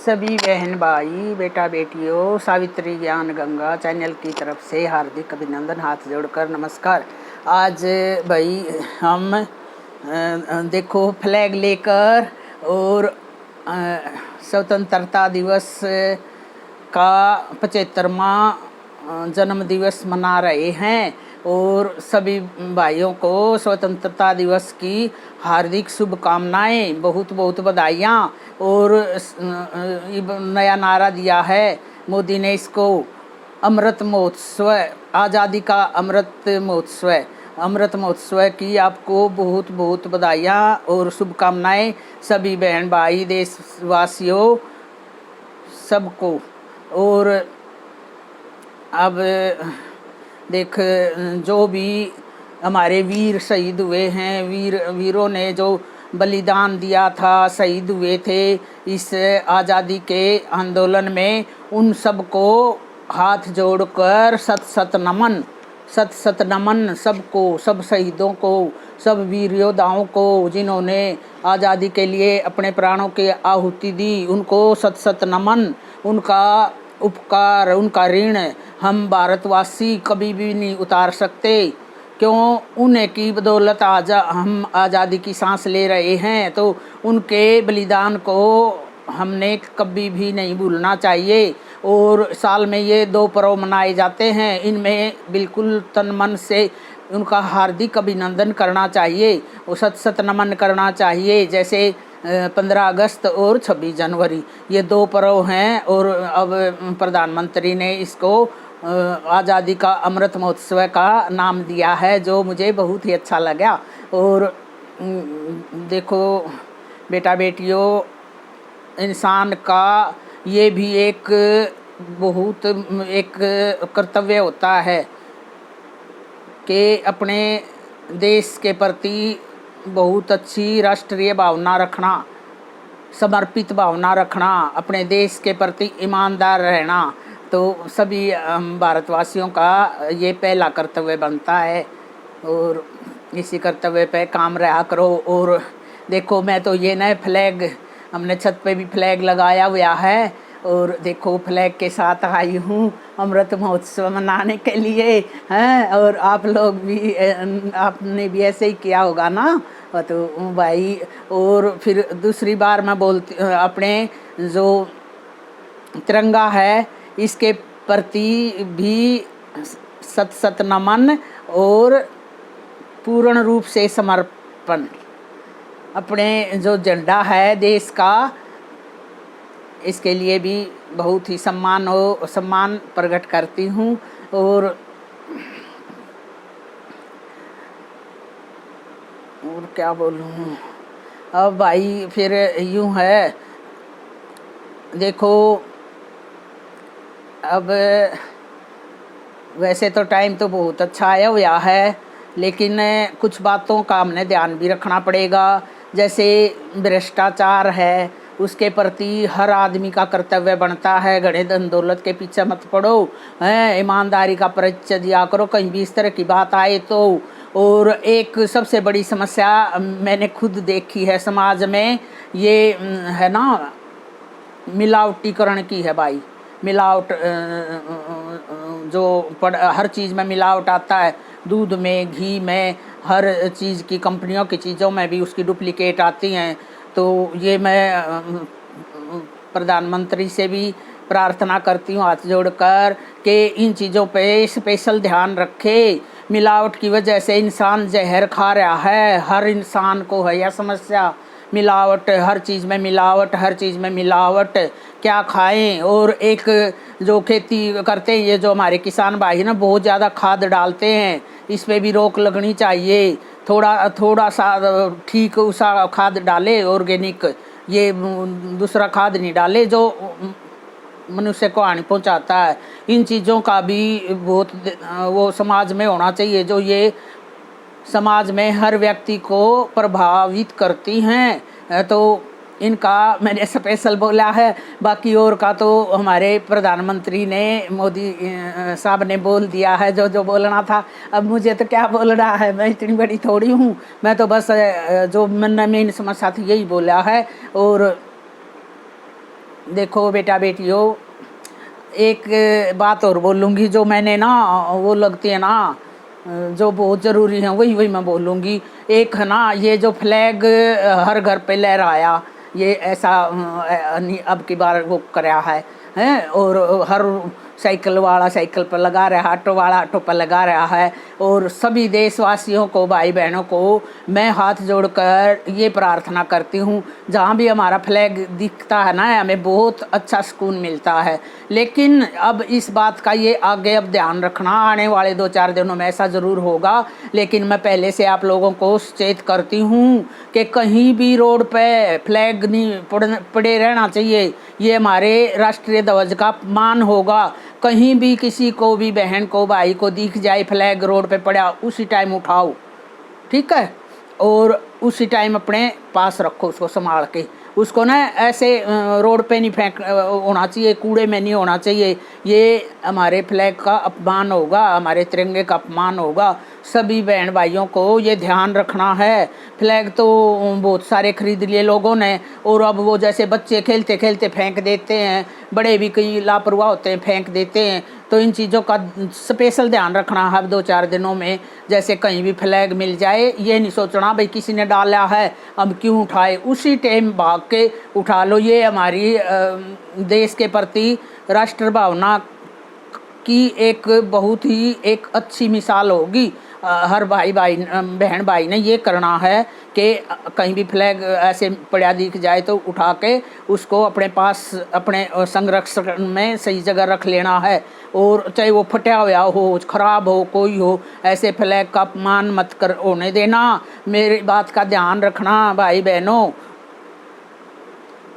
सभी बहन भाई बेटा बेटियों सावित्री ज्ञान गंगा चैनल की तरफ से हार्दिक अभिनंदन, हाथ जोड़कर नमस्कार। आज भाई हम देखो फ्लैग लेकर और स्वतंत्रता दिवस का 75वां जन्म दिवस मना रहे हैं और सभी भाइयों को स्वतंत्रता दिवस की हार्दिक शुभकामनाएं, बहुत बहुत बधाइयाँ। और नया नारा दिया है मोदी ने, इसको अमृत महोत्सव, आज़ादी का अमृत महोत्सव की आपको बहुत बहुत बधाइयाँ और शुभकामनाएं सभी बहन भाई देशवासियों सबको। और अब देख, जो भी हमारे वीर शहीद हुए हैं, वीरों ने जो बलिदान दिया था, शहीद हुए थे इस आज़ादी के आंदोलन में, उन सबको हाथ जोड़कर सत सत नमन सबको, सब शहीदों को, सब वीर योद्धाओं को जिन्होंने आज़ादी के लिए अपने प्राणों की आहुति दी, उनको सत सत नमन। उनका उपकार, उनका ऋण हम भारतवासी कभी भी नहीं उतार सकते। क्यों? उन्हें की बदौलत आज हम आज़ादी की सांस ले रहे हैं, तो उनके बलिदान को हमने कभी भी नहीं भूलना चाहिए। और साल में ये 2 पर्व मनाए जाते हैं, इनमें बिल्कुल तन मन से उनका हार्दिक अभिनंदन करना चाहिए और सत सत नमन करना चाहिए। जैसे 15 अगस्त और 26 जनवरी ये 2 पर्व हैं और अब प्रधानमंत्री ने इसको आज़ादी का अमृत महोत्सव का नाम दिया है, जो मुझे बहुत ही अच्छा लगा। और देखो बेटा बेटियों, इंसान का ये भी एक कर्तव्य होता है कि अपने देश के प्रति बहुत अच्छी राष्ट्रीय भावना रखना, समर्पित भावना रखना, अपने देश के प्रति ईमानदार रहना। तो सभी भारतवासियों का ये पहला कर्तव्य बनता है और इसी कर्तव्य पे काम रहा करो। और देखो, मैं तो ये नए फ्लैग, हमने छत पे भी फ्लैग लगाया हुआ है और देखो फ्लैग के साथ आई हूँ अमृत महोत्सव मनाने के लिए हैं। और आप लोग भी, आपने भी ऐसे ही किया होगा ना तो भाई। और फिर दूसरी बार मैं बोलती, अपने जो तिरंगा है इसके प्रति भी सत सत नमन और पूर्ण रूप से समर्पण। अपने जो झंडा है देश का, इसके लिए भी बहुत ही सम्मान प्रकट करती हूँ। और क्या बोलूँ अब भाई, फिर यूँ है, देखो अब वैसे तो टाइम तो बहुत अच्छा आया हुआ है, लेकिन कुछ बातों का हमने ध्यान भी रखना पड़ेगा। जैसे भ्रष्टाचार है, उसके प्रति हर आदमी का कर्तव्य बनता है। घने धन दौलत के पीछे मत पड़ो, हैं, ईमानदारी का परिचय दिया करो कहीं भी इस तरह की बात आए तो। और एक सबसे बड़ी समस्या मैंने खुद देखी है समाज में, ये है ना, मिलावटीकरण की है भाई। मिलावट, जो हर चीज़ में मिलावट आता है, दूध में, घी में, हर चीज़ की, कंपनियों की चीज़ों में भी उसकी डुप्लीकेट आती हैं। तो ये मैं प्रधानमंत्री से भी प्रार्थना करती हूँ हाथ जोड़कर कि इन चीज़ों पे स्पेशल ध्यान रखे। मिलावट की वजह से इंसान जहर खा रहा है, हर इंसान को है यह समस्या। मिलावट, हर चीज़ में मिलावट, हर चीज़ में मिलावट, क्या खाएं। और एक जो खेती करते हैं, ये जो हमारे किसान भाई ना, बहुत ज़्यादा खाद डालते हैं, इस पे भी रोक लगनी चाहिए। थोड़ा सा ठीक उसा खाद डाले, ऑर्गेनिक, ये दूसरा खाद नहीं डाले जो मनुष्य को हानि पहुंचाता है। इन चीज़ों का भी बहुत वो समाज में होना चाहिए, जो ये समाज में हर व्यक्ति को प्रभावित करती हैं। तो इनका मैंने स्पेशल बोला है। बाकी और का तो हमारे प्रधानमंत्री ने, मोदी साहब ने बोल दिया है जो बोलना था। अब मुझे तो क्या बोलना है, मैं इतनी बड़ी थोड़ी हूँ। मैं तो बस जो मन में मेन समस्या थी यही बोला है। और देखो बेटा बेटियों, एक बात और बोलूँगी जो मैंने ना वो लगती है ना जो बहुत ज़रूरी है, वही वही मैं बोलूँगी। एक है ना ये जो फ्लैग हर घर पे लहराया, ये ऐसा अब की बार वो कराया है और हर साइकिल वाला साइकिल पर लगा रहा है, ऑटो वाला ऑटो पर लगा रहा है। और सभी देशवासियों को, भाई बहनों को मैं हाथ जोड़कर ये प्रार्थना करती हूँ, जहाँ भी हमारा फ्लैग दिखता है ना हमें बहुत अच्छा सुकून मिलता है। लेकिन अब इस बात का ये आगे अब ध्यान रखना, आने वाले 2-4 दिनों में ऐसा ज़रूर होगा। लेकिन मैं पहले से आप लोगों को सचेत करती हूँ कि कहीं भी रोड पे फ्लैग नहीं पड़े रहना चाहिए। ये हमारे राष्ट्रीय ध्वज का अपमान होगा। कहीं भी किसी को भी, बहन को, भाई को दिख जाए फ्लैग रोड पे पड़ा, उसी टाइम उठाओ, ठीक है? और उसी टाइम अपने पास रखो उसको संभाल के। उसको ना ऐसे रोड पे नहीं फेंक होना चाहिए, कूड़े में नहीं होना चाहिए। ये हमारे फ्लैग का अपमान होगा, हमारे तिरंगे का अपमान होगा। सभी बहन भाइयों को ये ध्यान रखना है। फ्लैग तो बहुत सारे खरीद लिए लोगों ने, और अब वो जैसे बच्चे खेलते खेलते फेंक देते हैं, बड़े भी कई लापरवाह होते हैं, फेंक देते हैं। तो इन चीज़ों का स्पेशल ध्यान रखना है 2-4 दिनों में। जैसे कहीं भी फ्लैग मिल जाए, ये नहीं सोचना भाई किसी ने डाला है अब क्यों उठाए, उसी टाइम भाग के उठा लो। ये हमारी देश के प्रति राष्ट्र भावना की एक बहुत ही एक अच्छी मिसाल होगी। हर बहन भाई ने ये करना है कि कहीं भी फ्लैग ऐसे पड़ा दिख जाए तो उठा के उसको अपने पास, अपने संरक्षण में सही जगह रख लेना है। और चाहे वो फटा हुआ हो, खराब हो, कोई हो, ऐसे फ्लैग का अपमान मत कर होने देना। मेरी बात का ध्यान रखना भाई बहनों।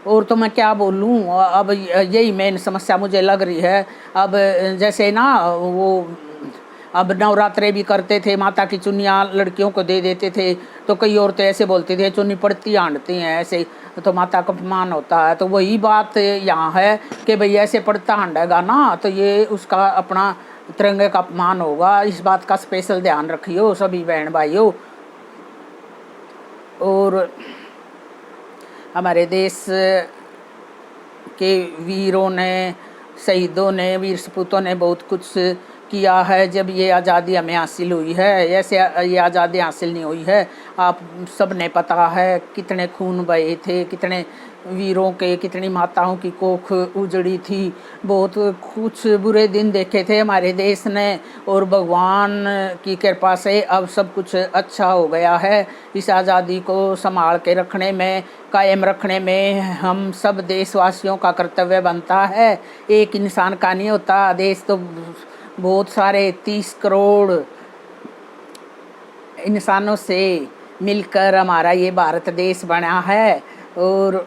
और तो मैं क्या बोलूँ, अब यही मेन समस्या मुझे लग रही है। अब जैसे ना वो अब नवरात्रे भी करते थे, माता की चुन्नियाँ लड़कियों को दे देते थे, तो कई औरतें ऐसे बोलती थी चुन्नी पड़ती आंटती हैं, ऐसे तो माता का अपमान होता है। तो वही बात यहाँ है कि भाई ऐसे पड़ता हांडेगा ना तो ये उसका अपना तिरंगे का अपमान होगा। इस बात का स्पेशल ध्यान रखियो सभी बहन भाइयों। और हमारे देश के वीरों ने, शहीदों ने, वीर सपूतों ने बहुत कुछ किया है। जब ये आज़ादी हमें हासिल हुई है, ऐसे ये आज़ादी हासिल नहीं हुई है। आप सब ने पता है कितने खून बहे थे, कितने वीरों के, कितनी माताओं की कोख उजड़ी थी। बहुत कुछ बुरे दिन देखे थे हमारे देश ने, और भगवान की कृपा से अब सब कुछ अच्छा हो गया है। इस आज़ादी को संभाल के रखने में, कायम रखने में हम सब देशवासियों का कर्तव्य बनता है। एक इंसान का नहीं होता देश, तो बहुत सारे 30 करोड़ इंसानों से मिलकर हमारा ये भारत देश बना है। और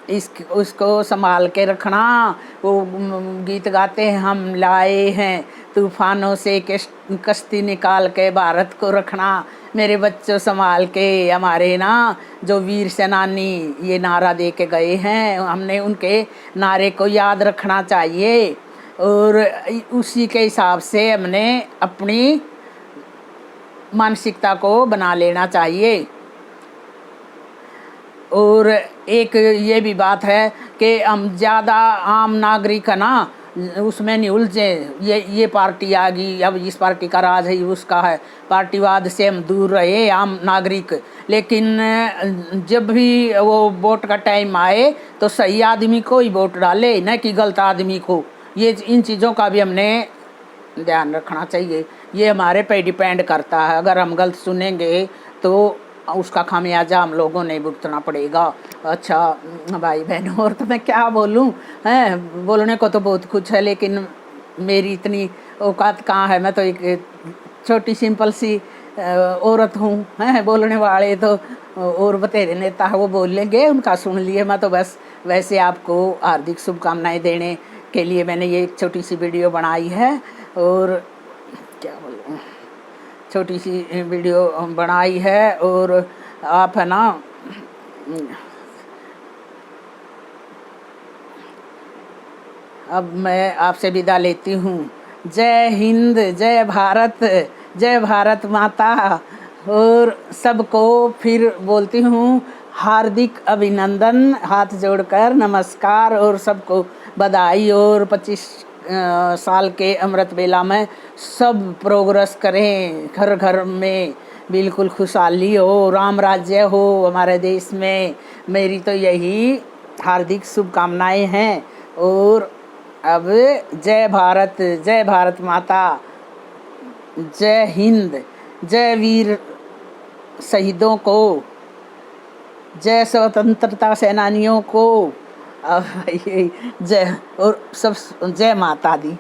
उसको संभाल के रखना। वो गीत गाते हैं, हम लाए हैं तूफानों से कश्ती निकाल के भारत को रखना। मेरे बच्चों संभाल के, हमारे ना जो वीर सेनानी ये नारा दे के गए हैं, हमने उनके नारे को याद रखना चाहिए। और उसी के हिसाब से हमने अपनी मानसिकता को बना लेना चाहिए। और एक ये भी बात है कि हम ज़्यादा आम नागरिक है ना, उसमें नहीं उलझे। ये पार्टी आ गई, अब इस पार्टी का राज है, उसका है, पार्टीवाद से हम दूर रहे आम नागरिक। लेकिन जब भी वो वोट का टाइम आए तो सही आदमी को ही वोट डाले, न कि गलत आदमी को। ये इन चीज़ों का भी हमने ध्यान रखना चाहिए। ये हमारे पे डिपेंड करता है। अगर हम गलत सुनेंगे तो उसका खामियाजा हम लोगों ने भुगतना पड़ेगा। अच्छा भाई बहनों, और तो मैं क्या बोलूँ, हैं बोलने को तो बहुत कुछ है, लेकिन मेरी इतनी औकात कहाँ है। मैं तो एक छोटी सिंपल सी औरत हूँ, हैं बोलने वाले तो और बतेरे नेता है वो बोल लेंगे, उनका सुन लिए। मैं तो बस वैसे आपको हार्दिक शुभकामनाएं देने के लिए मैंने ये एक छोटी सी वीडियो बनाई है। और क्या बोलूँ, छोटी सी वीडियो बनाई है। और आप है ना अब मैं आपसे विदा लेती हूँ। जय हिंद, जय भारत माता। और सबको फिर बोलती हूँ हार्दिक अभिनंदन, हाथ जोड़कर नमस्कार और सबको बधाई। और 25 साल के अमृत वेला में सब प्रोग्रेस करें, घर घर में बिल्कुल खुशहाली हो, राम राज्य हो हमारे देश में। मेरी तो यही हार्दिक शुभकामनाएं हैं। और अब जय भारत माता, जय हिंद, जय वीर शहीदों को, जय स्वतंत्रता सेनानियों को, अब ये जय और सब जय माता दी।